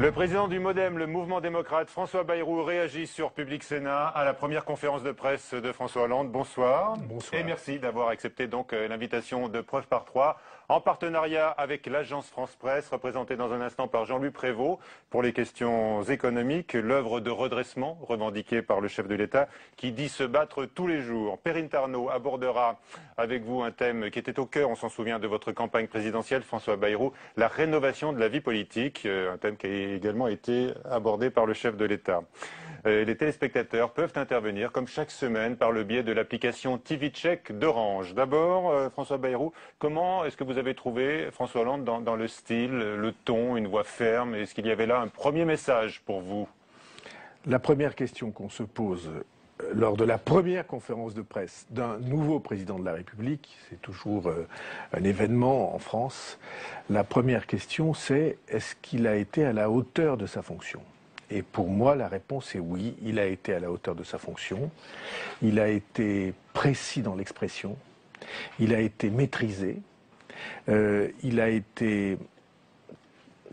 Le président du MoDem, le mouvement démocrate, François Bayrou, réagit sur Public Sénat à la première conférence de presse de François Hollande. Bonsoir. Bonsoir. Et merci d'avoir accepté donc l'invitation de Preuve par 3 en partenariat avec l'agence France Presse, représentée dans un instant par Jean-Louis Prévost pour les questions économiques, l'œuvre de redressement revendiquée par le chef de l'État qui dit se battre tous les jours. Perrine Tarnaud abordera avec vous un thème qui était au cœur, on s'en souvient, de votre campagne présidentielle, François Bayrou, la rénovation de la vie politique, un thème qui a également été abordé par le chef de l'État. Les téléspectateurs peuvent intervenir, comme chaque semaine, par le biais de l'application TV Check d'Orange. D'abord, François Bayrou, comment est-ce que vous avez trouvé François Hollande dans le style, le ton, une voix ferme? Est-ce qu'il y avait là un premier message pour vous? La première question qu'on se pose lors de la première conférence de presse d'un nouveau président de la République, c'est toujours un événement en France, la première question c'est est-ce qu'il a été à la hauteur de sa fonction? Et pour moi, la réponse est oui, il a été à la hauteur de sa fonction, il a été précis dans l'expression, il a été maîtrisé, il a été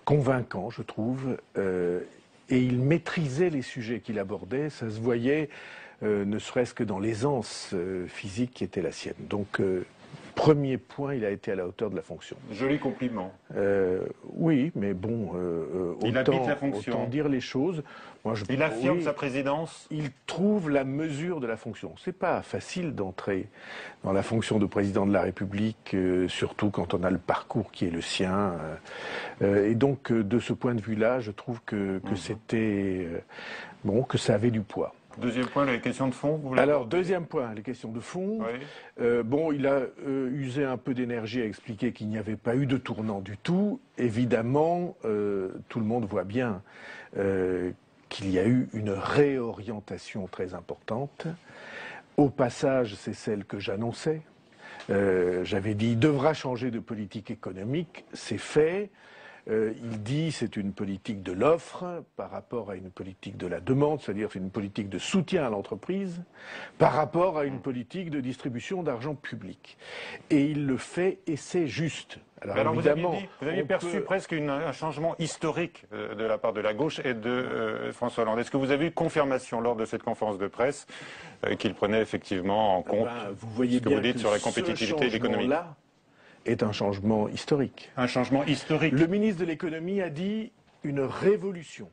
convaincant, je trouve, et il maîtrisait les sujets qu'il abordait, ça se voyait ne serait-ce que dans l'aisance physique qui était la sienne. Donc, premier point, il a été à la hauteur de la fonction. Joli compliment. Oui, mais bon, autant dire les choses. Moi, il affirme sa présidence. Il trouve la mesure de la fonction. C'est pas facile d'entrer dans la fonction de président de la République, surtout quand on a le parcours qui est le sien. Et donc, de ce point de vue-là, je trouve que c'était bon, que ça avait du poids. Deuxième point, les questions de fond. Alors, deuxième point, les questions de fond. Oui. Bon, il a usé un peu d'énergie à expliquer qu'il n'y avait pas eu de tournant du tout. Évidemment, tout le monde voit bien qu'il y a eu une réorientation très importante. Au passage, c'est celle que j'annonçais. J'avais dit, il devra changer de politique économique. C'est fait. Il dit c'est une politique de l'offre par rapport à une politique de la demande, c'est-à-dire c'est une politique de soutien à l'entreprise par rapport à une politique de distribution d'argent public. Et il le fait et c'est juste. Alors évidemment, vous aviez perçu presque un changement historique de la part de la gauche et de François Hollande. Est-ce que vous avez eu confirmation lors de cette conférence de presse qu'il prenait effectivement en compte vous voyez ce que vous dites sur la compétitivité et l'économie? Est un changement historique. Un changement historique. Le ministre de l'économie a dit une révolution.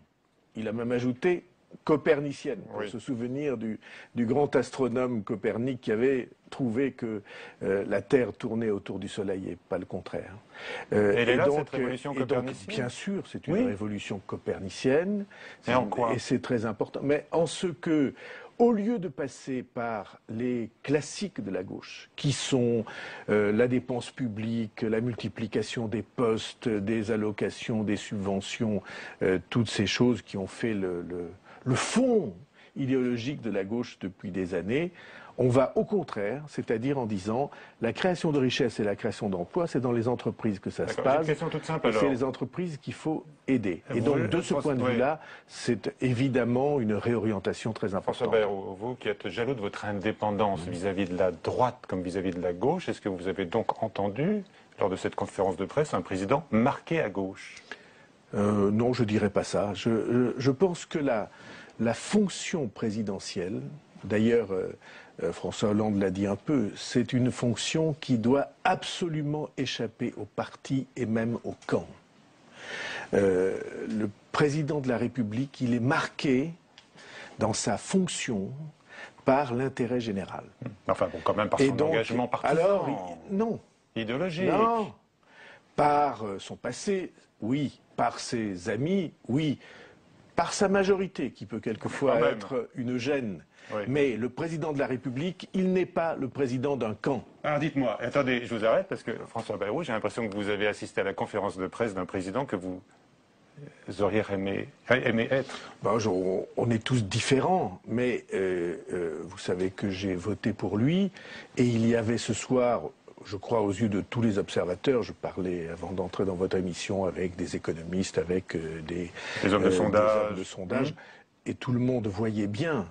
Il a même ajouté copernicienne, pour se souvenir du grand astronome Copernic qui avait trouvé que la Terre tournait autour du Soleil et pas le contraire. Elle est là, cette révolution copernicienne? Bien sûr, c'est une révolution copernicienne. Et en quoi? Et c'est très important. Mais en ce que, au lieu de passer par les classiques de la gauche, qui sont la dépense publique, la multiplication des postes, des allocations, des subventions, toutes ces choses qui ont fait le fond idéologique de la gauche depuis des années, on va au contraire, c'est-à-dire en disant la création de richesse et la création d'emplois, c'est dans les entreprises que ça se passe. Une question toute simple, alors. C'est les entreprises qu'il faut aider. Et donc, de ce point de vue-là, c'est évidemment une réorientation très importante. François Bayrou, vous qui êtes jaloux de votre indépendance vis-à-vis de la droite comme vis-à-vis de la gauche, est-ce que vous avez donc entendu, lors de cette conférence de presse, un président marqué à gauche? Non, je dirais pas ça. Je pense que la fonction présidentielle, d'ailleurs, François Hollande l'a dit un peu, c'est une fonction qui doit absolument échapper au parti et même au camp. Le président de la République, il est marqué dans sa fonction par l'intérêt général. Enfin, bon, quand même par son engagement partisan. Alors, non. Idéologique. Non. Par son passé, oui. Par ses amis, oui. Par sa majorité, qui peut quelquefois être une gêne. Oui. Mais le président de la République, il n'est pas le président d'un camp. Alors dites-moi, attendez, je vous arrête parce que François Bayrou, j'ai l'impression que vous avez assisté à la conférence de presse d'un président que vous auriez aimé être. Ben, on est tous différents, mais vous savez que j'ai voté pour lui, et il y avait ce soir, je crois aux yeux de tous les observateurs, je parlais avant d'entrer dans votre émission avec des économistes, avec des hommes de sondage, et tout le monde voyait bien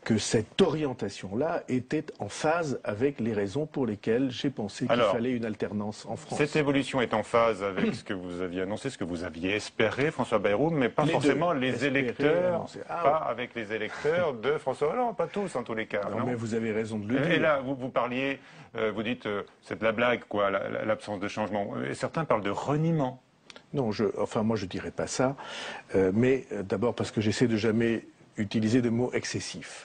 que cette orientation-là était en phase avec les raisons pour lesquelles j'ai pensé qu'il fallait une alternance en France. Cette évolution est en phase avec ce que vous aviez annoncé, ce que vous aviez espéré, François Bayrou, mais pas forcément les électeurs, pas avec les électeurs de François Hollande, pas tous en tous les cas. Non, mais vous avez raison de le dire. Et là, vous parliez, vous dites, c'est de la blague, quoi, l'absence de changement. Et certains parlent de reniement. Non, moi je dirais pas ça, mais d'abord parce que j'essaie de jamais utiliser de mots excessifs.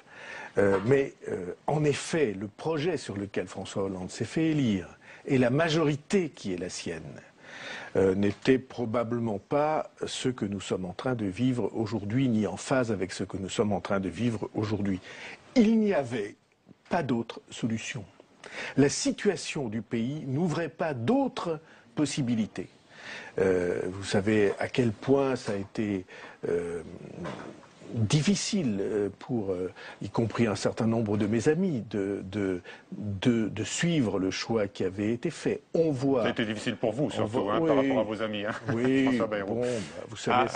Mais en effet, le projet sur lequel François Hollande s'est fait élire et la majorité qui est la sienne n'était probablement pas ce que nous sommes en train de vivre aujourd'hui, ni en phase avec ce que nous sommes en train de vivre aujourd'hui. Il n'y avait pas d'autre solution. La situation du pays n'ouvrait pas d'autres possibilités. Vous savez à quel point ça a été difficile pour, y compris un certain nombre de mes amis, de suivre le choix qui avait été fait. On voit. Ça a été difficile pour vous, surtout, oui, par rapport à vos amis. Hein, oui, bon, vous savez,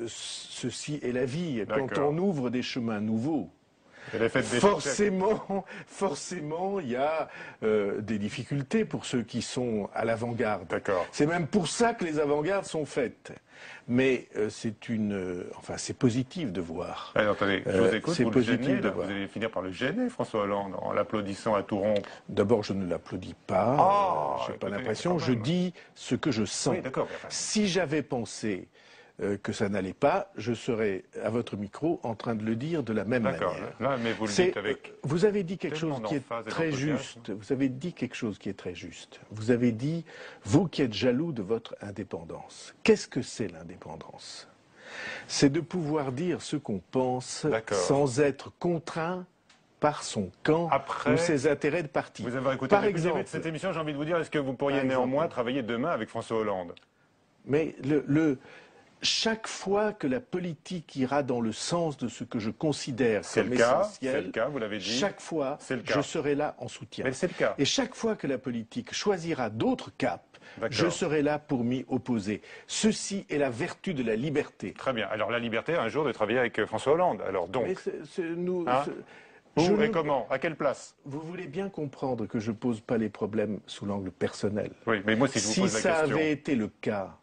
ceci est la vie. Quand on ouvre des chemins nouveaux, forcément, il y a des difficultés pour ceux qui sont à l'avant-garde. C'est même pour ça que les avant-gardes sont faites. Mais c'est positif de voir. Allez, attendez, je vous écoute, vous le gênez, vous allez finir par le gêner, François Hollande, en l'applaudissant à tout rompre. D'abord, je ne l'applaudis pas, je n'ai pas l'impression, je dis ce que je sens. Oui, si j'avais pensé que ça n'allait pas, je serais à votre micro en train de le dire de la même manière. Là, mais vous le dites avec. Vous avez dit quelque chose qui est très juste. Vous avez dit quelque chose qui est très juste. Vous avez dit, vous qui êtes jaloux de votre indépendance. Qu'est-ce que c'est l'indépendance? C'est de pouvoir dire ce qu'on pense sans être contraint par son camp ou ses intérêts de parti. Vous avez écouté le début de cette émission, j'ai envie de vous dire, est-ce que vous pourriez néanmoins travailler demain avec François Hollande? Mais chaque fois que la politique ira dans le sens de ce que je considère comme essentiel, c'est le cas, vous l'avez dit. Chaque fois, je serai là en soutien. Mais c'est le cas. Et chaque fois que la politique choisira d'autres caps, je serai là pour m'y opposer. Ceci est la vertu de la liberté. Très bien. Alors la liberté, un jour, de travailler avec François Hollande. Alors donc. Où et comment? À quelle place? Vous voulez bien comprendre que je ne pose pas les problèmes sous l'angle personnel. Oui, mais moi, si je vous pose la question. Si ça avait été le cas,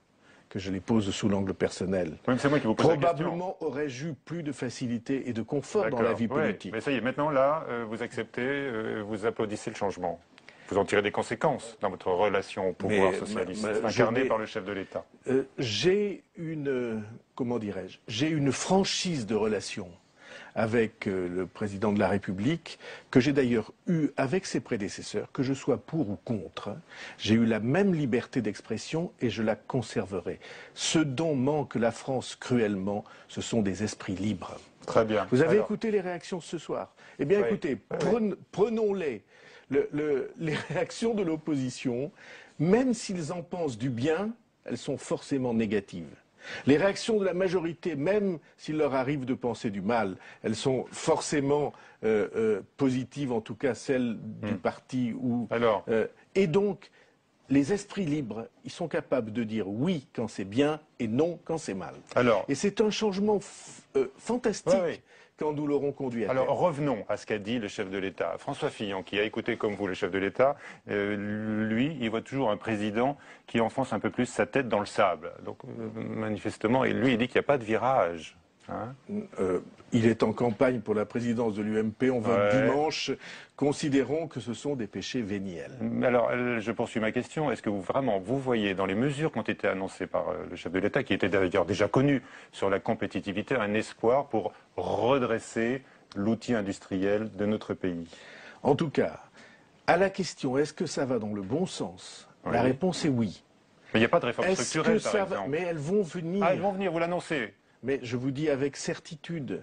que je les pose sous l'angle personnel, c'est moi qui vous pose probablement aurais-je eu plus de facilité et de confort dans la vie politique. Mais ça y est, maintenant là, vous acceptez, vous applaudissez le changement. Vous en tirez des conséquences dans votre relation au pouvoir socialiste, incarné par le chef de l'État. J'ai une franchise de relation avec le président de la République, que j'ai d'ailleurs eu avec ses prédécesseurs, que je sois pour ou contre. J'ai eu la même liberté d'expression et je la conserverai. Ce dont manque la France cruellement, ce sont des esprits libres. Très bien. Vous avez écouté les réactions ce soir? Eh bien, écoutez, prenons-les. Les réactions de l'opposition, même s'ils en pensent du bien, elles sont forcément négatives. Les réactions de la majorité, même s'il leur arrive de penser du mal, elles sont forcément positives, en tout cas celles du parti. Et donc, les esprits libres, ils sont capables de dire oui quand c'est bien et non quand c'est mal. Et c'est un changement fantastique. Quand nous l'aurons conduit à terme. Alors revenons à ce qu'a dit le chef de l'État. François Fillon, qui a écouté comme vous le chef de l'État, lui, il voit toujours un président qui enfonce un peu plus sa tête dans le sable. Donc manifestement, lui, il dit qu'il n'y a pas de virage. Hein, il est en campagne pour la présidence de l'UMP, on vote dimanche. Considérons que ce sont des péchés véniels. Alors, je poursuis ma question. Est-ce que vous voyez dans les mesures qui ont été annoncées par le chef de l'État, qui était d'ailleurs déjà connu sur la compétitivité, un espoir pour redresser l'outil industriel de notre pays? En tout cas, à la question, est-ce que ça va dans le bon sens? La réponse est oui. Mais il n'y a pas de réforme structurelle, par exemple. Mais elles vont venir. Ah, elles vont venir, vous l'annoncez. Mais je vous dis avec certitude,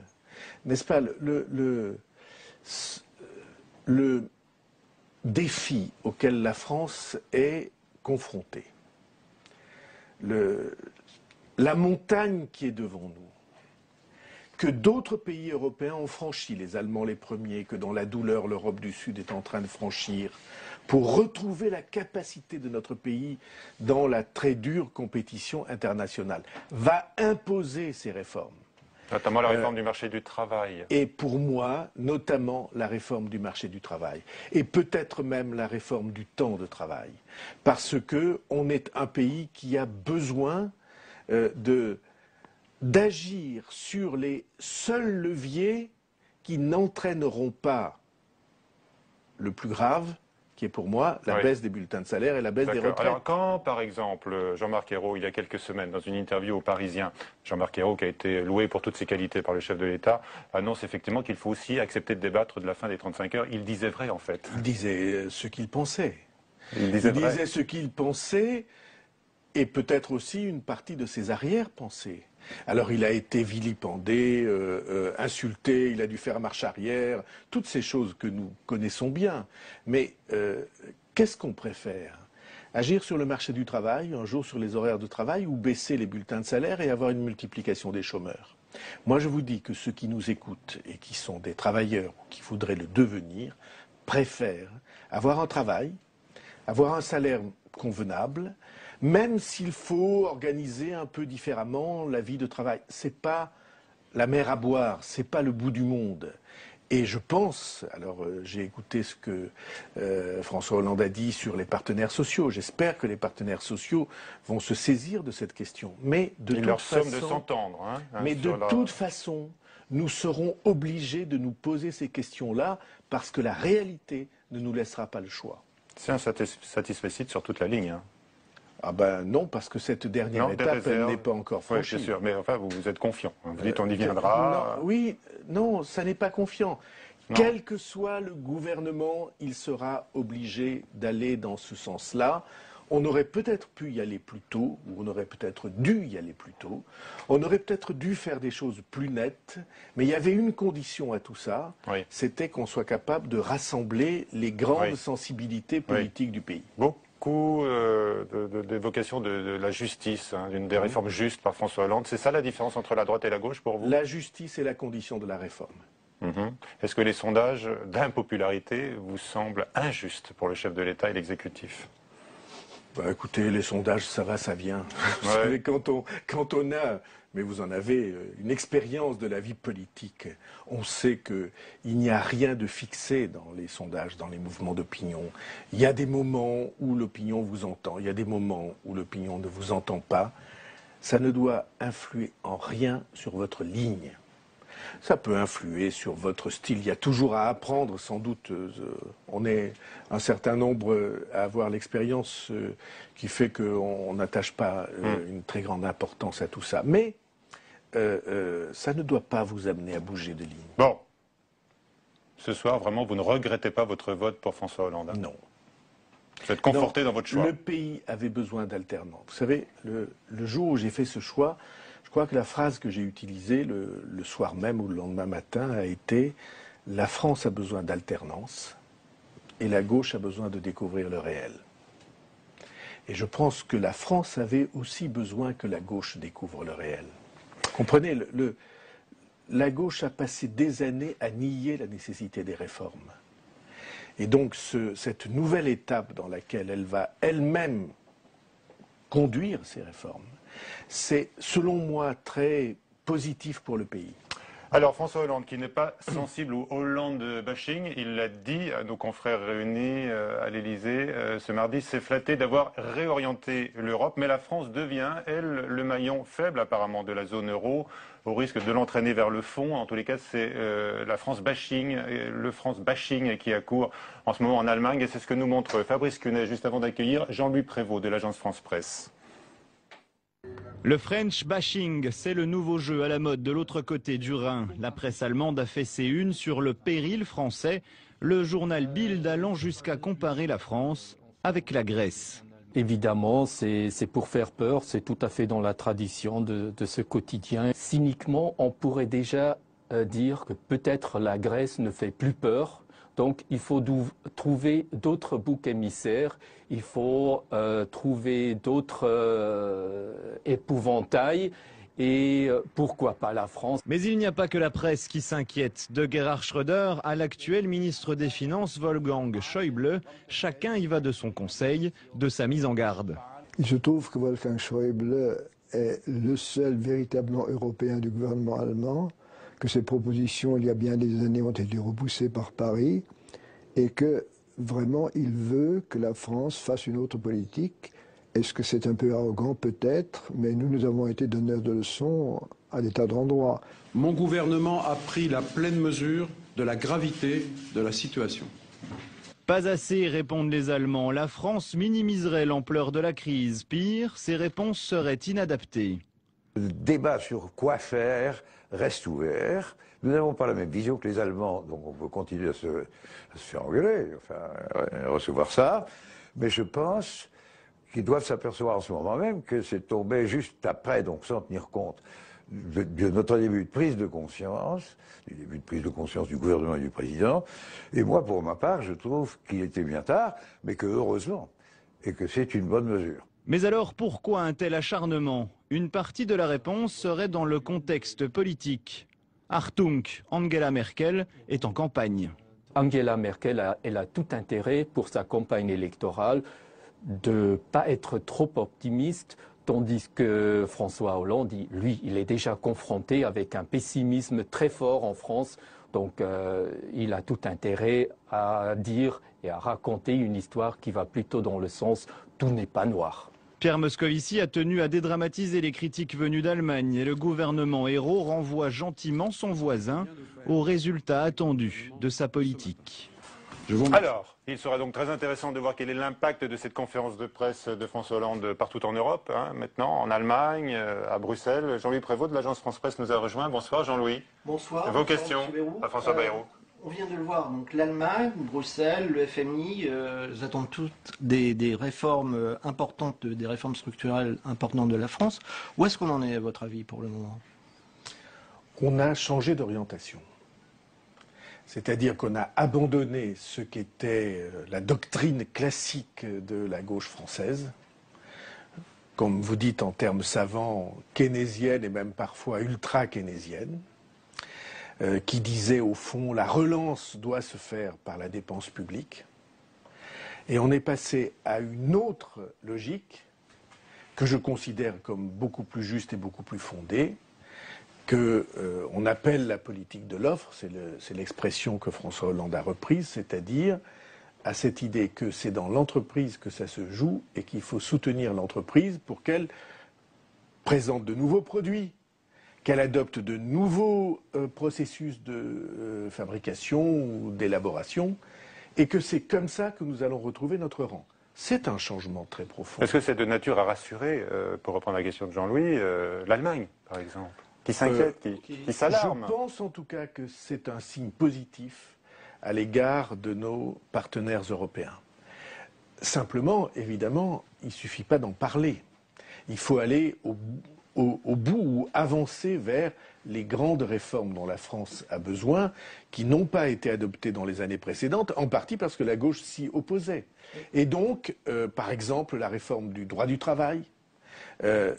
n'est-ce pas, le défi auquel la France est confrontée, la montagne qui est devant nous, que d'autres pays européens ont franchi, les Allemands les premiers, que dans la douleur l'Europe du Sud est en train de franchir, pour retrouver la capacité de notre pays dans la très dure compétition internationale, va imposer ces réformes. Notamment la réforme du marché du travail. Et pour moi, notamment la réforme du marché du travail. Et peut-être même la réforme du temps de travail. Parce qu'on est un pays qui a besoin d'agir sur les seuls leviers qui n'entraîneront pas le plus grave, qui est pour moi la baisse des bulletins de salaire et la baisse des retraites. Alors quand, par exemple, Jean-Marc Ayrault, il y a quelques semaines, dans une interview au Parisien, Jean-Marc Ayrault, qui a été loué pour toutes ses qualités par le chef de l'État, annonce effectivement qu'il faut aussi accepter de débattre de la fin des 35 heures. Il disait vrai, en fait. Il disait ce qu'il pensait. Il disait ce qu'il pensait et peut-être aussi une partie de ses arrière-pensées. Alors il a été vilipendé, insulté, il a dû faire marche arrière, toutes ces choses que nous connaissons bien. Mais qu'est-ce qu'on préfère? Agir sur le marché du travail, un jour sur les horaires de travail, ou baisser les bulletins de salaire et avoir une multiplication des chômeurs? Moi je vous dis que ceux qui nous écoutent et qui sont des travailleurs ou qui voudraient le devenir, préfèrent avoir un travail, avoir un salaire convenable, même s'il faut organiser un peu différemment la vie de travail. C'est pas la mer à boire, c'est pas le bout du monde. Et je pense, alors j'ai écouté ce que François Hollande a dit sur les partenaires sociaux. J'espère que les partenaires sociaux vont se saisir de cette question. Mais de toute façon, de s'entendre. Mais de toute façon, nous serons obligés de nous poser ces questions-là parce que la réalité ne nous laissera pas le choix. C'est un satisfecit sur toute la ligne. Ah ben non, parce que cette dernière étape, elle n'est pas encore franchie. Oui, c'est sûr, mais enfin, vous êtes confiant. Vous dites on y viendra. Non, ça n'est pas confiant. Non. Quel que soit le gouvernement, il sera obligé d'aller dans ce sens-là. On aurait peut-être pu y aller plus tôt, ou on aurait peut-être dû y aller plus tôt. On aurait peut-être dû faire des choses plus nettes, mais il y avait une condition à tout ça, c'était qu'on soit capable de rassembler les grandes sensibilités politiques du pays. Beaucoup d'évocation de la justice, d'une des réformes justes par François Hollande. C'est ça la différence entre la droite et la gauche pour vous? La justice est la condition de la réforme. Est-ce que les sondages d'impopularité vous semblent injustes pour le chef de l'État et l'exécutif? Bah, écoutez, les sondages, ça va, ça vient. Vous savez, quand on a, mais vous en avez, une expérience de la vie politique, on sait qu'il n'y a rien de fixé dans les sondages, dans les mouvements d'opinion. Il y a des moments où l'opinion vous entend, il y a des moments où l'opinion ne vous entend pas. Ça ne doit influer en rien sur votre ligne. Ça peut influer sur votre style. Il y a toujours à apprendre, sans doute. On est un certain nombre à avoir l'expérience qui fait qu'on n'attache pas une très grande importance à tout ça. Mais ça ne doit pas vous amener à bouger de ligne. Bon. Ce soir, vraiment, vous ne regrettez pas votre vote pour François Hollande? Non. Vous êtes conforté dans votre choix? Le pays avait besoin d'alternance. Vous savez, le jour où j'ai fait ce choix, je crois que la phrase que j'ai utilisée le soir même ou le lendemain matin a été « La France a besoin d'alternance et la gauche a besoin de découvrir le réel ». Et je pense que la France avait aussi besoin que la gauche découvre le réel. Comprenez, la gauche a passé des années à nier la nécessité des réformes. Et donc cette nouvelle étape dans laquelle elle va elle-même conduire ces réformes, c'est, selon moi, très positif pour le pays. Alors François Hollande, qui n'est pas sensible au Hollande bashing, il l'a dit à nos confrères réunis à l'Élysée ce mardi, s'est flatté d'avoir réorienté l'Europe, mais la France devient, elle, le maillon faible apparemment de la zone euro, au risque de l'entraîner vers le fond. En tous les cas, c'est la France bashing, le France bashing qui accourt en ce moment en Allemagne, et c'est ce que nous montre Fabrice Cunet juste avant d'accueillir Jean-Louis Prévost de l'agence France Presse. Le French bashing, c'est le nouveau jeu à la mode de l'autre côté du Rhin. La presse allemande a fait ses unes sur le péril français, le journal Bild allant jusqu'à comparer la France avec la Grèce. Évidemment, c'est pour faire peur, c'est tout à fait dans la tradition de ce quotidien. Cyniquement, on pourrait déjà dire que peut-être la Grèce ne fait plus peur. Donc il faut trouver d'autres boucs émissaires, il faut trouver d'autres épouvantails et pourquoi pas la France. Mais il n'y a pas que la presse qui s'inquiète. De Gerhard Schröder à l'actuel ministre des Finances Wolfgang Schäuble, chacun y va de son conseil, de sa mise en garde. Je trouve que Wolfgang Schäuble est le seul véritablement européen du gouvernement allemand, que ses propositions, il y a bien des années, ont été repoussées par Paris, et que vraiment, il veut que la France fasse une autre politique. Est-ce que c'est un peu arrogant? Peut-être, mais nous avons été donneurs de leçons à des tas d'endroits. Mon gouvernement a pris la pleine mesure de la gravité de la situation. Pas assez, répondent les Allemands. La France minimiserait l'ampleur de la crise. Pire, ses réponses seraient inadaptées. Le débat sur quoi faire reste ouvert. Nous n'avons pas la même vision que les Allemands, donc on peut continuer à se faire engueuler, enfin, recevoir ça. Mais je pense qu'ils doivent s'apercevoir en ce moment même que c'est tombé juste après, donc sans tenir compte de notre début de prise de conscience, du début de prise de conscience du gouvernement et du président. Et moi, pour ma part, je trouve qu'il était bien tard, mais que heureusement, et que c'est une bonne mesure. Mais alors, pourquoi un tel acharnement? Une partie de la réponse serait dans le contexte politique. Achtung, Angela Merkel est en campagne. Angela Merkel elle a tout intérêt pour sa campagne électorale de ne pas être trop optimiste, tandis que François Hollande, lui, il est déjà confronté avec un pessimisme très fort en France. Donc il a tout intérêt à dire et à raconter une histoire qui va plutôt dans le sens « tout n'est pas noir ». Pierre Moscovici a tenu à dédramatiser les critiques venues d'Allemagne et le gouvernement héros renvoie gentiment son voisin aux résultats attendus de sa politique. Alors, il sera donc très intéressant de voir quel est l'impact de cette conférence de presse de François Hollande partout en Europe, maintenant, en Allemagne, à Bruxelles. Jean-Louis Prévost de l'agence France-Presse nous a rejoint. Bonsoir Jean-Louis. Bonsoir. Vos questions à François Bayrou. On vient de le voir, donc l'Allemagne, Bruxelles, le FMI, ils attendent toutes des réformes importantes, des réformes structurelles importantes de la France. Où est-ce qu'on en est à votre avis pour le moment? On a changé d'orientation. C'est-à-dire qu'on a abandonné ce qu'était la doctrine classique de la gauche française, comme vous dites en termes savants, keynésienne et même parfois ultra-keynésienne, qui disait au fond la relance doit se faire par la dépense publique. Et on est passé à une autre logique que je considère comme beaucoup plus juste et beaucoup plus fondée, qu'on appelle la politique de l'offre, c'est l'expression que François Hollande a reprise, c'est-à-dire à cette idée que c'est dans l'entreprise que ça se joue et qu'il faut soutenir l'entreprise pour qu'elle présente de nouveaux produits, qu'elle adopte de nouveaux processus de fabrication ou d'élaboration, et que c'est comme ça que nous allons retrouver notre rang. C'est un changement très profond. Est-ce que c'est de nature à rassurer, pour reprendre la question de Jean-Louis, l'Allemagne, par exemple, qui s'inquiète, qui s'alarme? Je pense en tout cas que c'est un signe positif à l'égard de nos partenaires européens. Simplement, évidemment, il ne suffit pas d'en parler. Il faut aller au bout ou avancer vers les grandes réformes dont la France a besoin, qui n'ont pas été adoptées dans les années précédentes, en partie parce que la gauche s'y opposait. Et donc, par exemple, la réforme du droit du travail,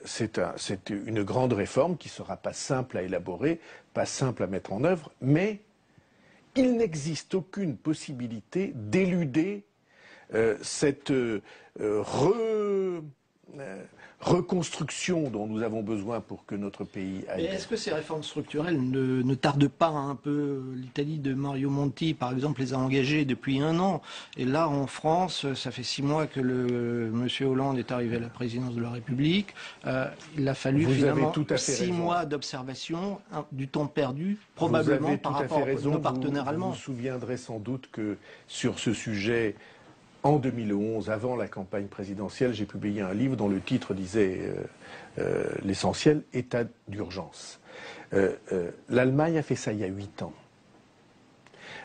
c'est une grande réforme qui ne sera pas simple à élaborer, pas simple à mettre en œuvre, mais il n'existe aucune possibilité d'éluder cette reconstruction dont nous avons besoin pour que notre pays aille. Est-ce que ces réformes structurelles ne tardent pas un peu? L'Italie de Mario Monti, par exemple, les a engagées depuis 1 an. Et là, en France, ça fait 6 mois que M. Hollande est arrivé à la présidence de la République. Il a fallu finalement 6 mois d'observation, du temps perdu, probablement par rapport à nos partenaires allemands. Vous vous souviendrez sans doute que sur ce sujet, en 2011, avant la campagne présidentielle, j'ai publié un livre dont le titre disait l'essentiel, état d'urgence. L'Allemagne a fait ça il y a 8 ans.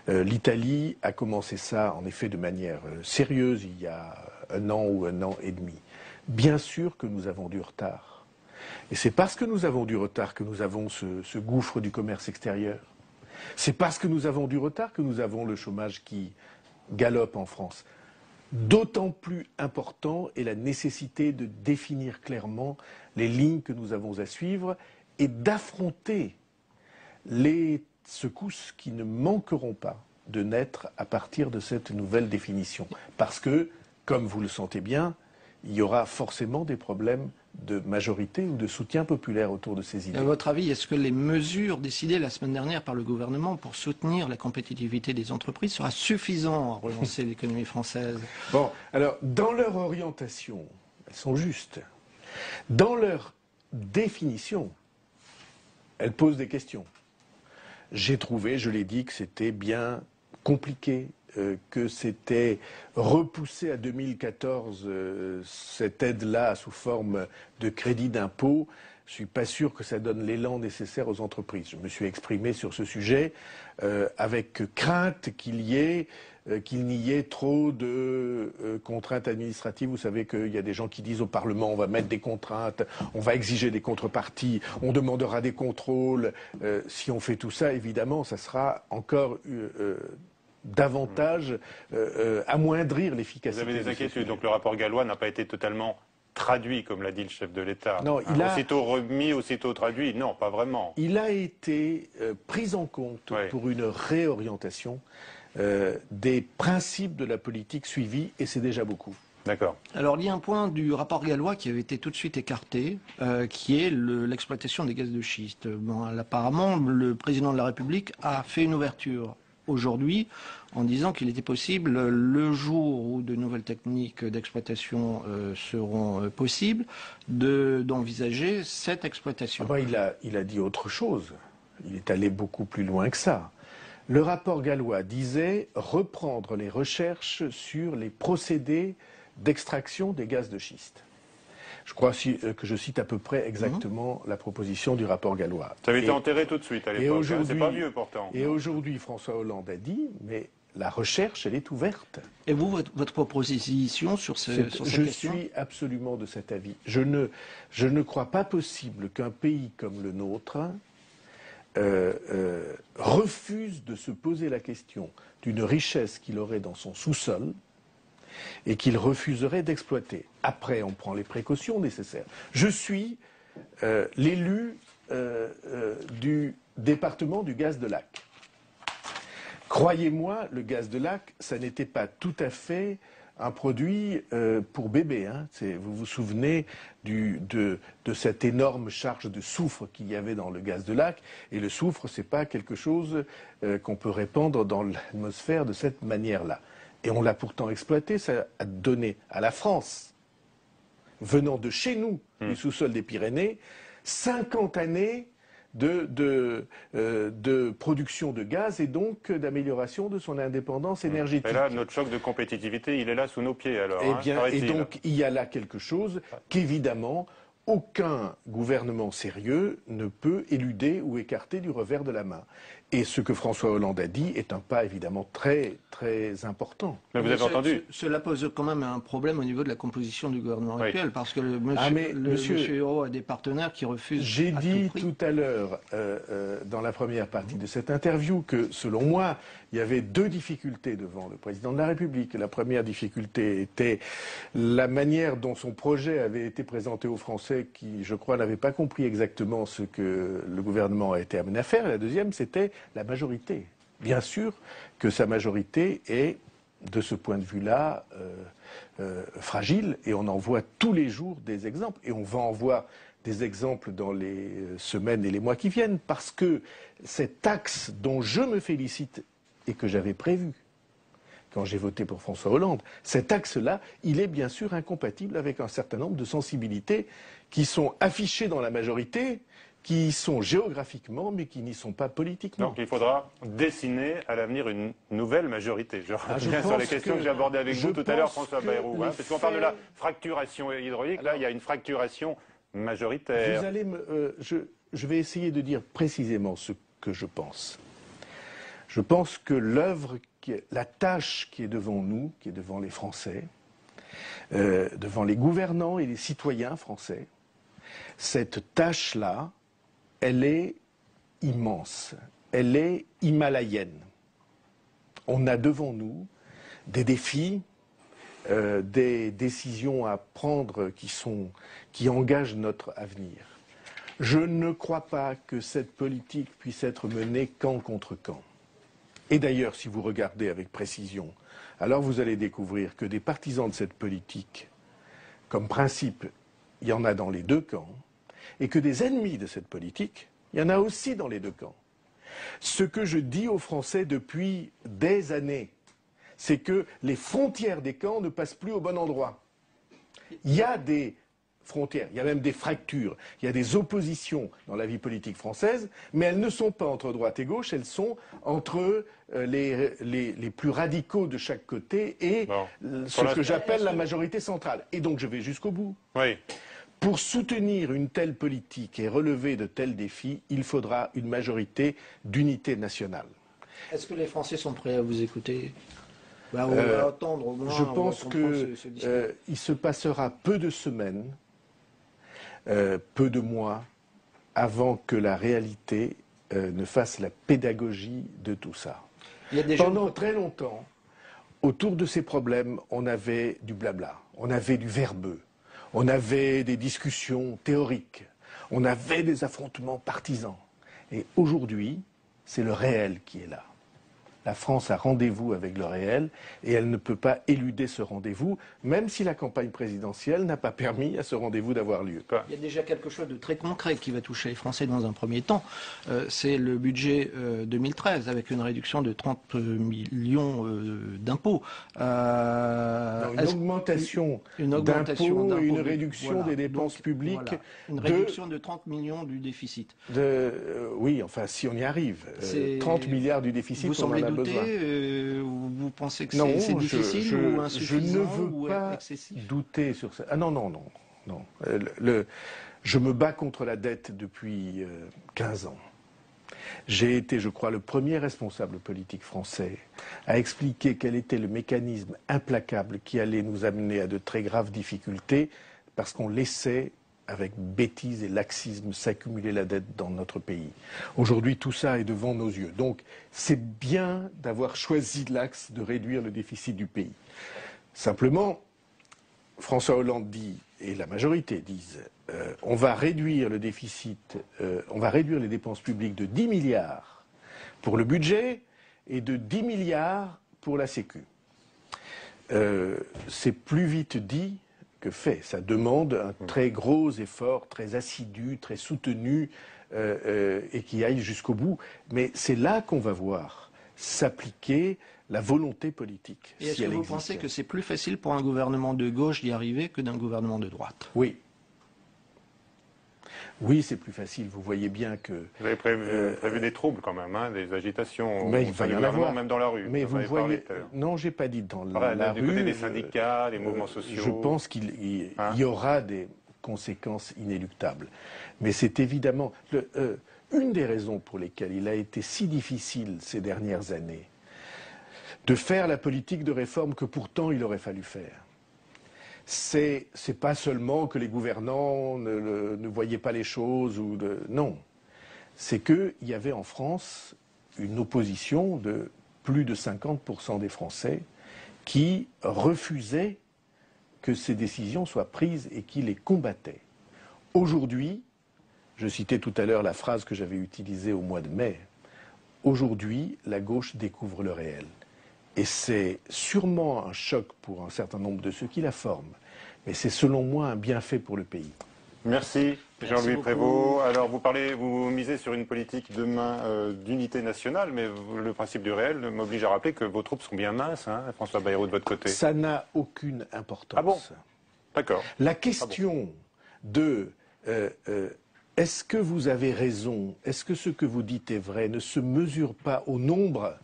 L'Italie a commencé ça, en effet, de manière sérieuse il y a 1 an ou 1 an et demi. Bien sûr que nous avons du retard. Et c'est parce que nous avons du retard que nous avons ce gouffre du commerce extérieur. C'est parce que nous avons du retard que nous avons le chômage qui galope en France. D'autant plus important est la nécessité de définir clairement les lignes que nous avons à suivre et d'affronter les secousses qui ne manqueront pas de naître à partir de cette nouvelle définition. Parce que, comme vous le sentez bien, il y aura forcément des problèmes de majorité ou de soutien populaire autour de ces idées. À votre avis, est-ce que les mesures décidées la semaine dernière par le gouvernement pour soutenir la compétitivité des entreprises sera suffisant à relancer l'économie française? Bon, alors, dans leur orientation, elles sont justes. Dans leur définition, elles posent des questions. J'ai trouvé, je l'ai dit, que c'était bien compliqué, que c'était repoussé à 2014 cette aide-là sous forme de crédit d'impôt. Je ne suis pas sûr que ça donne l'élan nécessaire aux entreprises. Je me suis exprimé sur ce sujet avec crainte qu'il n'y ait trop de contraintes administratives. Vous savez qu'il y a des gens qui disent au Parlement on va mettre des contraintes, on va exiger des contreparties, on demandera des contrôles. Si on fait tout ça, évidemment, ça sera encore davantage amoindrir l'efficacité. Vous avez des inquiétudes, donc le rapport Gallois n'a pas été totalement traduit, comme l'a dit le chef de l'État. Non, aussitôt remis, aussitôt traduit, non, pas vraiment. Il a été pris en compte pour une réorientation des principes de la politique suivie, et c'est déjà beaucoup. D'accord. Alors il y a un point du rapport Gallois qui avait été tout de suite écarté, qui est l'exploitation des gaz de schiste. Bon, apparemment, le président de la République a fait une ouverture aujourd'hui en disant qu'il était possible, le jour où de nouvelles techniques d'exploitation seront possibles, d'envisager cette exploitation. Ah ben, il a dit autre chose. Il est allé beaucoup plus loin que ça. Le rapport Gallois disait reprendre les recherches sur les procédés d'extraction des gaz de schiste. Je crois que je cite à peu près exactement la proposition du rapport Gallois. Ça avait été enterré tout de suite à l'époque, c'est pas vieux pourtant. Et aujourd'hui, François Hollande a dit, mais la recherche, elle est ouverte. Et vous, votre proposition sur cette question ? Je suis absolument de cet avis. Je ne crois pas possible qu'un pays comme le nôtre refuse de se poser la question d'une richesse qu'il aurait dans son sous-sol et qu'il refuserait d'exploiter. Après, on prend les précautions nécessaires. Je suis l'élu du département du gaz de Lac. Croyez-moi, le gaz de Lac, ça n'était pas tout à fait un produit pour bébé. Hein. Vous vous souvenez de cette énorme charge de soufre qu'il y avait dans le gaz de Lac. Et le soufre, c'est pas quelque chose qu'on peut répandre dans l'atmosphère de cette manière-là. Et on l'a pourtant exploité, ça a donné à la France, venant de chez nous, du sous-sol des Pyrénées, 50 années de production de gaz et donc d'amélioration de son indépendance énergétique. Et là, notre choc de compétitivité, il est là sous nos pieds alors. Eh bien, et donc, il y a là quelque chose qu'évidemment, aucun gouvernement sérieux ne peut éluder ou écarter du revers de la main. Et ce que François Hollande a dit est un pas évidemment très, très important. Mais vous avez entendu. Cela pose quand même un problème au niveau de la composition du gouvernement actuel, parce que monsieur Hérault a des partenaires qui refusent. J'ai dit tout à l'heure, dans la première partie de cette interview, que selon moi, il y avait deux difficultés devant le président de la République. La première difficulté était la manière dont son projet avait été présenté aux Français, qui, je crois, n'avaient pas compris exactement ce que le gouvernement a été amené à faire. Et la deuxième, c'était la majorité. Bien sûr que sa majorité est, de ce point de vue-là, fragile, et on en voit tous les jours des exemples, et on va en voir des exemples dans les semaines et les mois qui viennent, parce que cet axe dont je me félicite et que j'avais prévu quand j'ai voté pour François Hollande, cet axe-là, il est bien sûr incompatible avec un certain nombre de sensibilités qui sont affichées dans la majorité, qui y sont géographiquement, mais qui n'y sont pas politiquement. Donc il faudra dessiner à l'avenir une nouvelle majorité. Je reviens sur les questions que j'ai abordées avec vous tout à l'heure, François Bayrou. Parce qu'on parle de la fracturation hydraulique, là il y a une fracturation majoritaire. Vous allez je vais essayer de dire précisément ce que je pense. Je pense que la tâche qui est devant nous, qui est devant les Français, devant les gouvernants et les citoyens français, cette tâche-là, elle est immense, elle est himalayenne. On a devant nous des défis, des décisions à prendre qui engagent notre avenir. Je ne crois pas que cette politique puisse être menée camp contre camp. Et d'ailleurs, si vous regardez avec précision, alors vous allez découvrir que des partisans de cette politique, comme principe, il y en a dans les deux camps, et que des ennemis de cette politique, il y en a aussi dans les deux camps. Ce que je dis aux Français depuis des années, c'est que les frontières des camps ne passent plus au bon endroit. Il y a des frontières, il y a même des fractures, il y a des oppositions dans la vie politique française, mais elles ne sont pas entre droite et gauche, elles sont entre les plus radicaux de chaque côté et ce que j'appelle la majorité centrale. Et donc je vais jusqu'au bout. Oui. Pour soutenir une telle politique et relever de tels défis, il faudra une majorité d'unité nationale. Est-ce que les Français sont prêts à vous écouter? On va attendre au moins. Je pense qu'il se passera peu de semaines, peu de mois, avant que la réalité ne fasse la pédagogie de tout ça. Pendant très longtemps, autour de ces problèmes, on avait du blabla, on avait du verbeux. On avait des discussions théoriques, on avait des affrontements partisans. Et aujourd'hui, c'est le réel qui est là. La France a rendez-vous avec le réel et elle ne peut pas éluder ce rendez-vous, même si la campagne présidentielle n'a pas permis à ce rendez-vous d'avoir lieu. Il y a déjà quelque chose de très concret qui va toucher les Français dans un premier temps. C'est le budget 2013 avec une réduction de 30 millions d'impôts. Une augmentation d'impôts et une réduction des dépenses publiques. Voilà. Une réduction de 30 millions du déficit. Oui, enfin, si on y arrive. 30 milliards du déficit, vous semblez douter, vous pensez que c'est difficile ou insuffisant? Je ne veux pas douter sur ça. Ah non. Je me bats contre la dette depuis 15 ans. J'ai été, je crois, le premier responsable politique français à expliquer quel était le mécanisme implacable qui allait nous amener à de très graves difficultés parce qu'on laissait avec bêtise et laxisme s'accumuler la dette dans notre pays. Aujourd'hui, tout ça est devant nos yeux. Donc, c'est bien d'avoir choisi l'axe de réduire le déficit du pays. Simplement, François Hollande dit, et la majorité disent, on va réduire le déficit, on va réduire les dépenses publiques de 10 milliards pour le budget et de 10 milliards pour la Sécu. C'est plus vite dit que fait. Ça demande un très gros effort, très assidu, très soutenu et qui aille jusqu'au bout. Mais c'est là qu'on va voir s'appliquer la volonté politique. Et est-ce que vous pensez que c'est plus facile pour un gouvernement de gauche d'y arriver que d'un gouvernement de droite? Oui. Oui, c'est plus facile. Vous voyez bien que... Vous avez prévu des troubles quand même, hein, des agitations mais il va y en avoir, même dans la rue. Mais vous voyez... Non, j'ai pas dit dans la rue. Du côté des syndicats, des mouvements sociaux. Je pense qu'il y aura des conséquences inéluctables. Mais c'est évidemment... une des raisons pour lesquelles il a été si difficile ces dernières années de faire la politique de réforme que pourtant il aurait fallu faire, c'est pas seulement que les gouvernants ne voyaient pas les choses non, c'est qu'il y avait en France une opposition de plus de 50% des Français qui refusaient que ces décisions soient prises et qui les combattaient. Aujourd'hui, je citais tout à l'heure la phrase que j'avais utilisée au mois de mai, aujourd'hui, la gauche découvre le réel. Et c'est sûrement un choc pour un certain nombre de ceux qui la forment. Mais c'est selon moi un bienfait pour le pays. Merci Jean-Louis Prévost. Alors vous misez sur une politique demain d'unité nationale, mais le principe du réel m'oblige à rappeler que vos troupes sont bien minces, hein, François Bayrou, de votre côté. Ça n'a aucune importance. Ah bon? D'accord. La question de est-ce que vous avez raison, est-ce que ce que vous dites est vrai, ne se mesure pas au nombre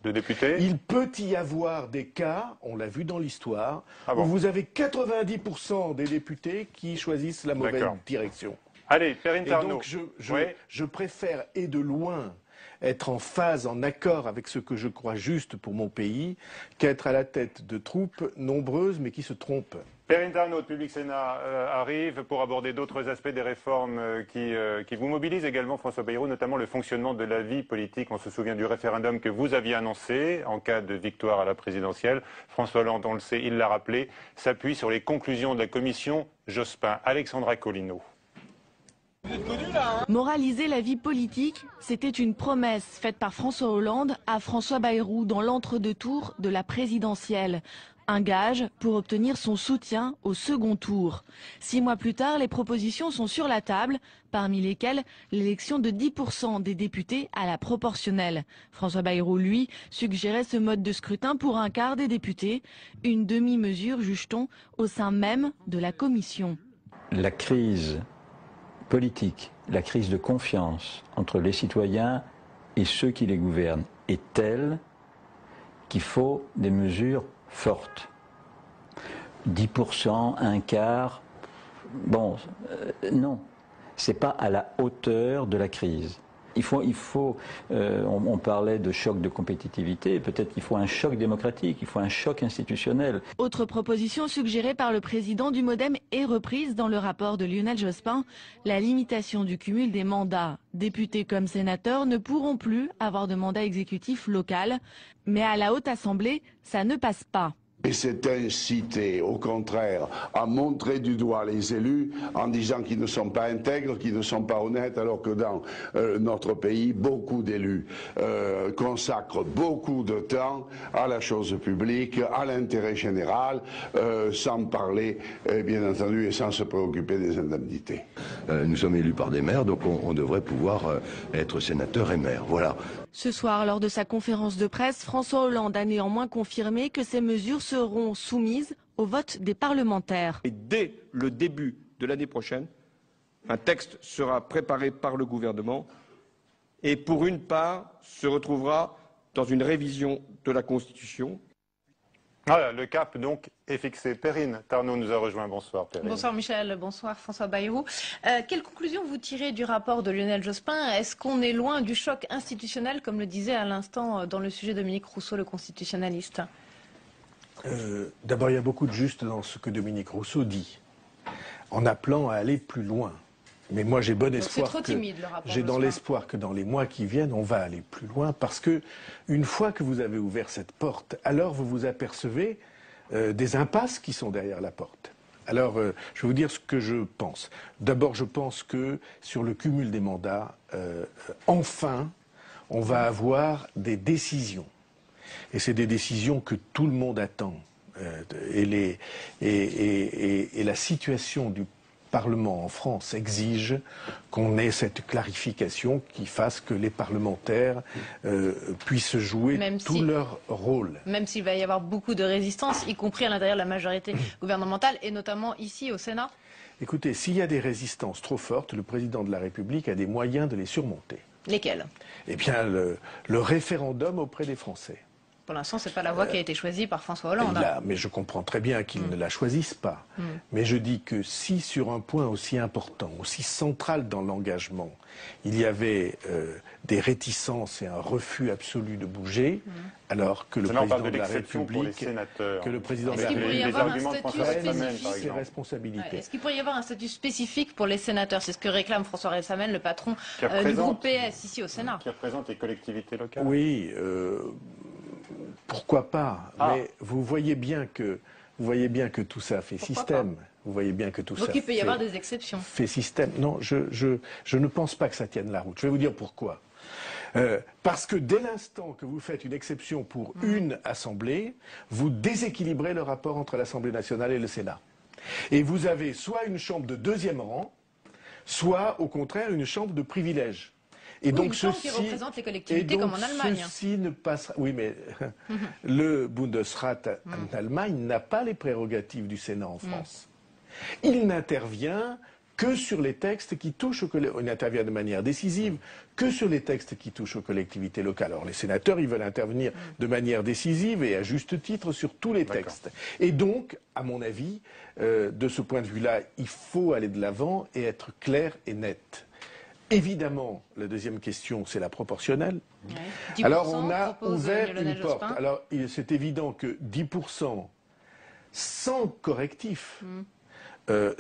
de députés. Il peut y avoir des cas, on l'a vu dans l'histoire, où vous avez 90% des députés qui choisissent la mauvaise direction. Allez, Perrine Tarnaud. Et donc je préfère, et de loin, être en phase, en accord avec ce que je crois juste pour mon pays, qu'être à la tête de troupes nombreuses mais qui se trompent. Perrine Tarnaud, de Public Sénat, arrive pour aborder d'autres aspects des réformes qui vous mobilisent également, François Bayrou, notamment le fonctionnement de la vie politique. On se souvient du référendum que vous aviez annoncé en cas de victoire à la présidentielle. François Hollande, on le sait, il l'a rappelé, s'appuie sur les conclusions de la commission Jospin. Alexandra Collineau. Moraliser la vie politique, c'était une promesse faite par François Hollande à François Bayrou dans l'entre-deux-tours de la présidentielle. Un gage pour obtenir son soutien au second tour. 6 mois plus tard, les propositions sont sur la table, parmi lesquelles l'élection de 10% des députés à la proportionnelle. François Bayrou, lui, suggérait ce mode de scrutin pour un quart des députés, une demi-mesure, juge-t-on, au sein même de la commission. La crise politique, la crise de confiance entre les citoyens et ceux qui les gouvernent est telle qu'il faut des mesures fortes. 10%, un quart, bon, non, c'est pas à la hauteur de la crise. On parlait de choc de compétitivité, peut-être qu'il faut un choc démocratique, il faut un choc institutionnel. Autre proposition suggérée par le président du MoDem et reprise dans le rapport de Lionel Jospin, la limitation du cumul des mandats. Députés comme sénateurs ne pourront plus avoir de mandat exécutif local, mais à la Haute Assemblée, ça ne passe pas. Et c'est inciter, au contraire, à montrer du doigt les élus en disant qu'ils ne sont pas intègres, qu'ils ne sont pas honnêtes, alors que dans notre pays, beaucoup d'élus consacrent beaucoup de temps à la chose publique, à l'intérêt général, sans parler, bien entendu, et sans se préoccuper des indemnités. Nous sommes élus par des maires, donc on devrait pouvoir être sénateur et maire. Voilà. Ce soir, lors de sa conférence de presse, François Hollande a néanmoins confirmé que ces mesures seront soumises au vote des parlementaires. Et dès le début de l'année prochaine, un texte sera préparé par le gouvernement et pour une part se retrouvera dans une révision de la Constitution. Voilà, le cap donc est fixé. Perrine Tarnaud nous a rejoint. Bonsoir Perrine. Bonsoir Michel, bonsoir François Bayrou. Quelle conclusion vous tirez du rapport de Lionel Jospin? Est-ce qu'on est loin du choc institutionnel, comme le disait à l'instant dans le sujet Dominique Rousseau, le constitutionnaliste? D'abord, il y a beaucoup de juste dans ce que Dominique Rousseau dit, en appelant à aller plus loin. Mais moi, j'ai bon espoir j'ai dans l'espoir que dans les mois qui viennent, on va aller plus loin, parce que une fois que vous avez ouvert cette porte, alors vous vous apercevez des impasses qui sont derrière la porte. Alors, je vais vous dire ce que je pense. D'abord, je pense que sur le cumul des mandats, enfin, on va avoir des décisions. Et c'est des décisions que tout le monde attend. Et la situation du Parlement en France exige qu'on ait cette clarification qui fasse que les parlementaires puissent jouer tout leur rôle. Même s'il va y avoir beaucoup de résistance, y compris à l'intérieur de la majorité gouvernementale et notamment ici au Sénat. Écoutez, s'il y a des résistances trop fortes, le président de la République a des moyens de les surmonter. Lesquels? Eh bien, le référendum auprès des Français. Pour l'instant, ce n'est pas la voie qui a été choisie par François Hollande. Mais je comprends très bien qu'ils ne la choisissent pas. Mais je dis que si sur un point aussi important, aussi central dans l'engagement, il y avait des réticences et un refus absolu de bouger, alors que le président de la République, ses responsabilités. Est-ce qu'il pourrait y avoir un statut spécifique pour les sénateurs? C'est ce que réclame François Rebsamen, le patron du groupe PS ici au Sénat. Qui représente les collectivités locales. Oui. Pourquoi pas? Mais vous voyez bien que tout ça fait système. Vous voyez bien que tout ça. Donc il peut y avoir des exceptions. Fait système. Non, je ne pense pas que ça tienne la route. Je vais vous dire pourquoi. Parce que dès l'instant que vous faites une exception pour une assemblée, vous déséquilibrez le rapport entre l'Assemblée nationale et le Sénat. Et vous avez soit une chambre de deuxième rang, soit au contraire une chambre de privilège. Et donc une chambre qui représente les collectivités comme en Allemagne. Ceci ne passera. Oui, mais le Bundesrat en Allemagne n'a pas les prérogatives du Sénat en France. Il n'intervient que sur les textes qui touchent il intervient de manière décisive que sur les textes qui touchent aux collectivités locales. Alors les sénateurs, ils veulent intervenir de manière décisive et à juste titre sur tous les textes. Et donc, à mon avis, de ce point de vue-là, il faut aller de l'avant et être clair et net. Évidemment, la deuxième question, c'est la proportionnelle. Ouais. Alors, on a ouvert une porte. Alors, c'est évident que 10% sans correctif,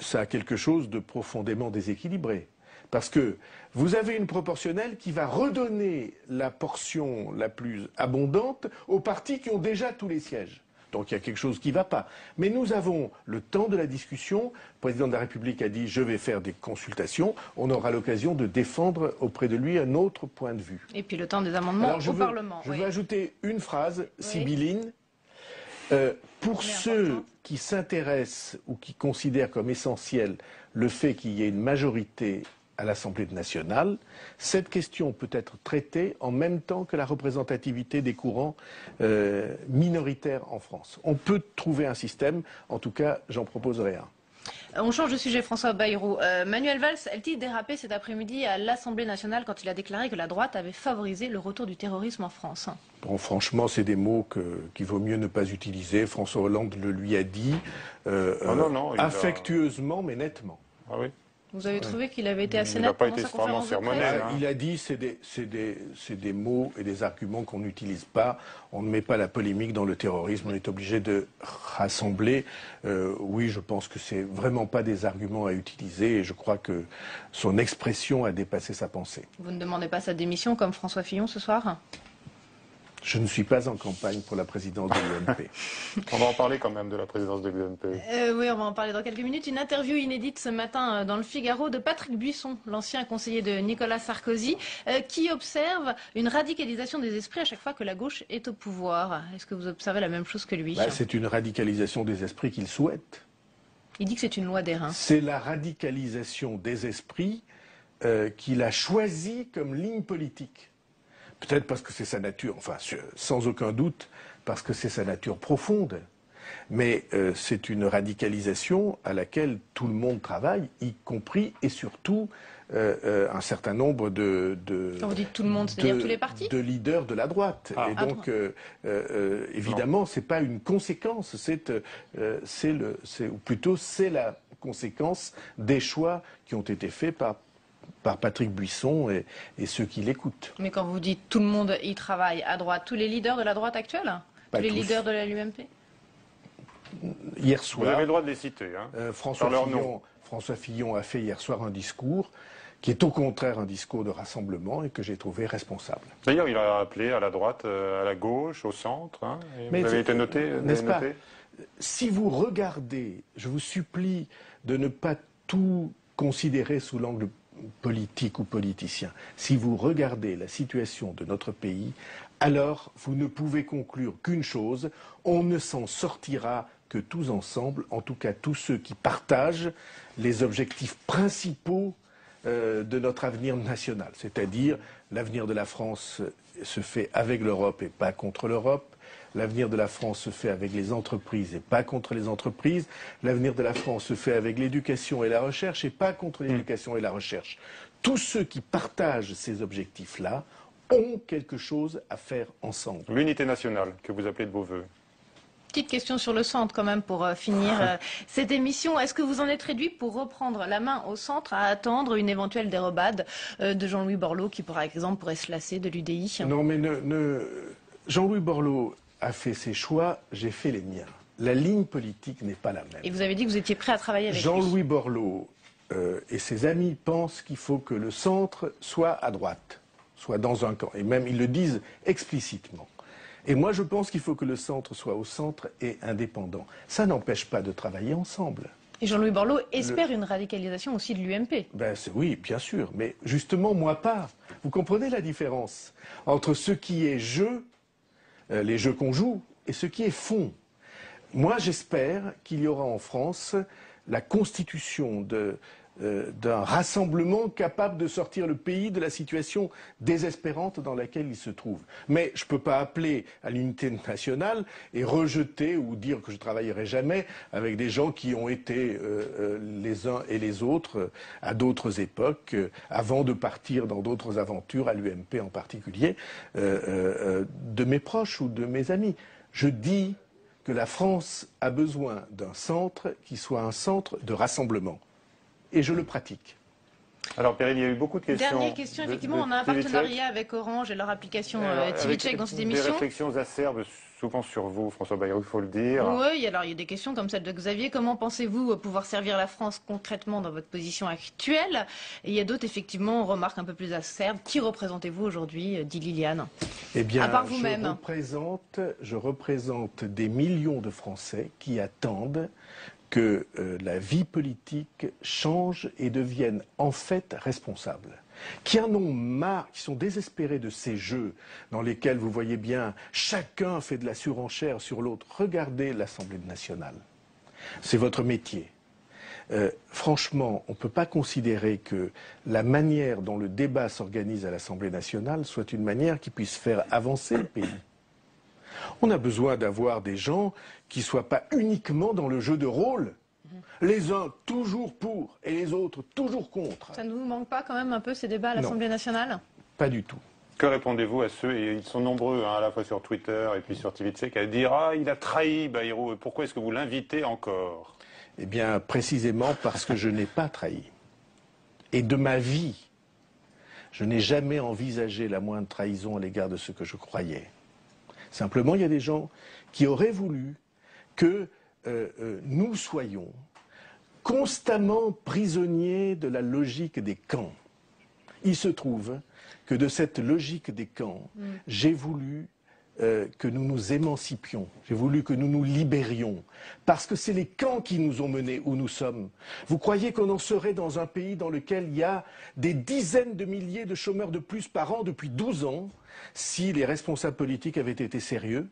ça a quelque chose de profondément déséquilibré. Parce que vous avez une proportionnelle qui va redonner la portion la plus abondante aux partis qui ont déjà tous les sièges. Donc il y a quelque chose qui ne va pas. Mais nous avons le temps de la discussion. Le président de la République a dit « je vais faire des consultations ». On aura l'occasion de défendre auprès de lui un autre point de vue. Et puis le temps des amendements au Parlement. Je veux ajouter une phrase sibylline. Pour ceux qui s'intéressent ou qui considèrent comme essentiel le fait qu'il y ait une majorité à l'Assemblée nationale, cette question peut être traitée en même temps que la représentativité des courants minoritaires en France. On peut trouver un système, en tout cas, j'en proposerai un. On change de sujet, François Bayrou. Manuel Valls a-t-il dérapé cet après-midi à l'Assemblée nationale quand il a déclaré que la droite avait favorisé le retour du terrorisme en France? Bon, franchement, c'est des mots qu'il vaut mieux ne pas utiliser. François Hollande le lui a dit affectueusement, mais nettement. Ah oui. Vous avez trouvé qu'il avait été assez net pendant sa conférence de presse? Il a dit c'est des mots et des arguments qu'on n'utilise pas. On ne met pas la polémique dans le terrorisme. On est obligé de rassembler. Oui, je pense que c'est vraiment pas des arguments à utiliser et je crois que son expression a dépassé sa pensée. Vous ne demandez pas sa démission comme François Fillon ce soir? Je ne suis pas en campagne pour la présidence de l'UMP. On va en parler quand même de la présidence de l'UMP. Oui, on va en parler dans quelques minutes. Une interview inédite ce matin dans le Figaro de Patrick Buisson, l'ancien conseiller de Nicolas Sarkozy, qui observe une radicalisation des esprits à chaque fois que la gauche est au pouvoir. Est-ce que vous observez la même chose que lui? C'est une radicalisation des esprits qu'il souhaite. Il dit que c'est une loi d'airain. C'est la radicalisation des esprits qu'il a choisie comme ligne politique. Peut-être parce que c'est sa nature, enfin sans aucun doute, parce que c'est sa nature profonde. Mais c'est une radicalisation à laquelle tout le monde travaille, y compris et surtout un certain nombre Quand vous dites tout le monde, c'est-à-dire tous les partis? De leaders de la droite. Et donc, évidemment, c'est pas une conséquence, ou plutôt c'est la conséquence des choix qui ont été faits par Patrick Buisson et ceux qui l'écoutent. Mais quand vous dites tout le monde y travaille à droite, tous les leaders de la droite actuelle? Pas tous les tous. leaders de l'UMP? Hier soir, vous avez le droit de les citer. François Fillon a fait hier soir un discours qui est au contraire un discours de rassemblement et que j'ai trouvé responsable. D'ailleurs, il a appelé à la droite, à la gauche, au centre. Mais vous avez été noté, n'est-ce pas? Si vous regardez, je vous supplie de ne pas tout considérer sous l'angle politique ou politicien. Si vous regardez la situation de notre pays, alors vous ne pouvez conclure qu'une chose, on ne s'en sortira que tous ensemble, en tout cas tous ceux qui partagent les objectifs principaux de notre avenir national. C'est-à-dire, l'avenir de la France se fait avec l'Europe et pas contre l'Europe. L'avenir de la France se fait avec les entreprises et pas contre les entreprises. L'avenir de la France se fait avec l'éducation et la recherche et pas contre l'éducation et la recherche. Tous ceux qui partagent ces objectifs-là ont quelque chose à faire ensemble. L'unité nationale, que vous appelez de vos voeux. Petite question sur le centre quand même pour finir cette émission. Est-ce que vous en êtes réduit pour reprendre la main au centre à attendre une éventuelle dérobade de Jean-Louis Borloo qui, par exemple, pourrait se lasser de l'UDI? Non, mais Jean-Louis Borloo a fait ses choix, j'ai fait les miens. La ligne politique n'est pas la même. Et vous avez dit que vous étiez prêt à travailler avec Jean-Louis Borloo et ses amis pensent qu'il faut que le centre soit à droite, soit dans un camp. Et même ils le disent explicitement. Et moi je pense qu'il faut que le centre soit au centre et indépendant. Ça n'empêche pas de travailler ensemble. Et Jean-Louis Borloo espère une radicalisation aussi de l'UMP. Oui, bien sûr. Mais justement, moi pas. Vous comprenez la différence entre ce qui est jeu, les jeux qu'on joue, et ce qui est fond. Moi, j'espère qu'il y aura en France la constitution d'un rassemblement capable de sortir le pays de la situation désespérante dans laquelle il se trouve. Mais je ne peux pas appeler à l'unité nationale et rejeter ou dire que je ne travaillerai jamais avec des gens qui ont été les uns et les autres à d'autres époques, avant de partir dans d'autres aventures, à l'UMP en particulier, de mes proches ou de mes amis. Je dis que la France a besoin d'un centre qui soit un centre de rassemblement. Et je le pratique. Alors, Péril, il y a eu beaucoup de questions. Dernière question, effectivement, on a un partenariat avec Orange et leur application TV-Check dans cette émission. Des réflexions acerbes souvent sur vous, François Bayrou, il faut le dire. Oui, alors il y a des questions comme celle de Xavier. Comment pensez-vous pouvoir servir la France concrètement dans votre position actuelle? Et il y a d'autres, effectivement, remarques un peu plus acerbes. Qui représentez-vous aujourd'hui, dit Liliane? Eh bien, à part vous-même. Je représente des millions de Français qui attendent que la vie politique change et devienne en fait responsable. qui en ont marre, qui sont désespérés de ces jeux dans lesquels vous voyez bien chacun fait de la surenchère sur l'autre. Regardez l'Assemblée nationale. C'est votre métier. Franchement, on ne peut pas considérer que la manière dont le débat s'organise à l'Assemblée nationale soit une manière qui puisse faire avancer le pays. On a besoin d'avoir des gens qui ne soient pas uniquement dans le jeu de rôle. Les uns toujours pour et les autres toujours contre. Ça ne vous manque pas quand même un peu ces débats à l'Assemblée nationale? Pas du tout. Que répondez-vous à ceux, et ils sont nombreux, à la fois sur Twitter et puis sur TVTC, à dire « Ah, il a trahi Bayrou, pourquoi est-ce que vous l'invitez encore ?» Eh bien, précisément parce que je n'ai pas trahi. Et de ma vie, je n'ai jamais envisagé la moindre trahison à l'égard de ce que je croyais. Simplement, il y a des gens qui auraient voulu que nous soyons constamment prisonniers de la logique des camps. Il se trouve que de cette logique des camps, j'ai voulu que nous nous émancipions, j'ai voulu que nous nous libérions, parce que c'est les camps qui nous ont menés où nous sommes. Vous croyez qu'on en serait dans un pays dans lequel il y a des dizaines de milliers de chômeurs de plus par an depuis 12 ans, si les responsables politiques avaient été sérieux?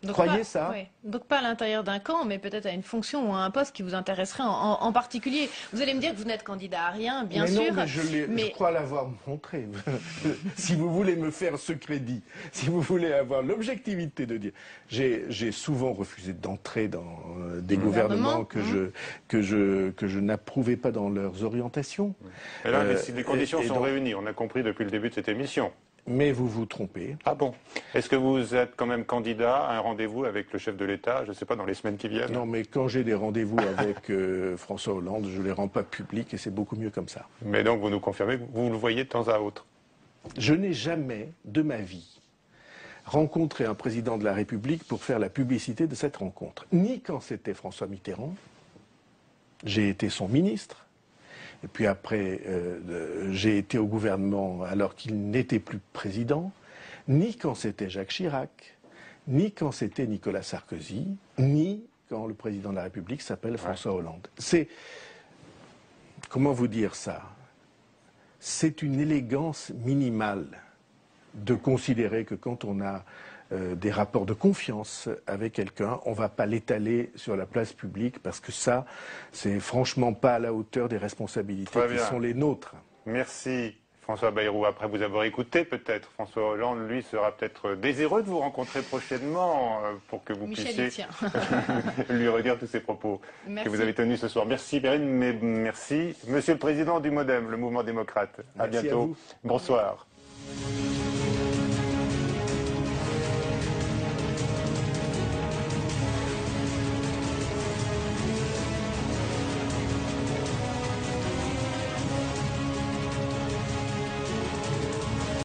Donc croyez ça? Oui. Donc pas à l'intérieur d'un camp, mais peut-être à une fonction ou à un poste qui vous intéresserait en particulier. Vous allez me dire que vous n'êtes candidat à rien, bien sûr. Non, mais je crois l'avoir montré. Si vous voulez me faire ce crédit, si vous voulez avoir l'objectivité de dire... J'ai souvent refusé d'entrer dans des gouvernements que je n'approuvais pas dans leurs orientations. Et là, les conditions sont réunies, on a compris depuis le début de cette émission. Mais vous vous trompez. Ah bon? Est-ce que vous êtes quand même candidat à un rendez-vous avec le chef de l'État, je ne sais pas, dans les semaines qui viennent? Non, mais quand j'ai des rendez-vous avec François Hollande, je ne les rends pas publics et c'est beaucoup mieux comme ça. Mais donc vous nous confirmez que vous le voyez de temps à autre? Je n'ai jamais de ma vie rencontré un président de la République pour faire la publicité de cette rencontre. Ni quand c'était François Mitterrand, j'ai été son ministre. Et puis après, j'ai été au gouvernement alors qu'il n'était plus président, ni quand c'était Jacques Chirac, ni quand c'était Nicolas Sarkozy, ni quand le président de la République s'appelle François Hollande. C'est, comment vous dire ça? C'est une élégance minimale de considérer que quand on a des rapports de confiance avec quelqu'un, on ne va pas l'étaler sur la place publique parce que ça, c'est franchement pas à la hauteur des responsabilités qui sont les nôtres. Merci François Bayrou. Après vous avoir écouté, peut-être François Hollande, lui, sera peut-être désireux de vous rencontrer prochainement pour que vous puissiez lui redire tous ces propos que vous avez tenus ce soir. Merci Perrine, mais merci Monsieur le Président du MoDem, le Mouvement démocrate. À bientôt. Bonsoir.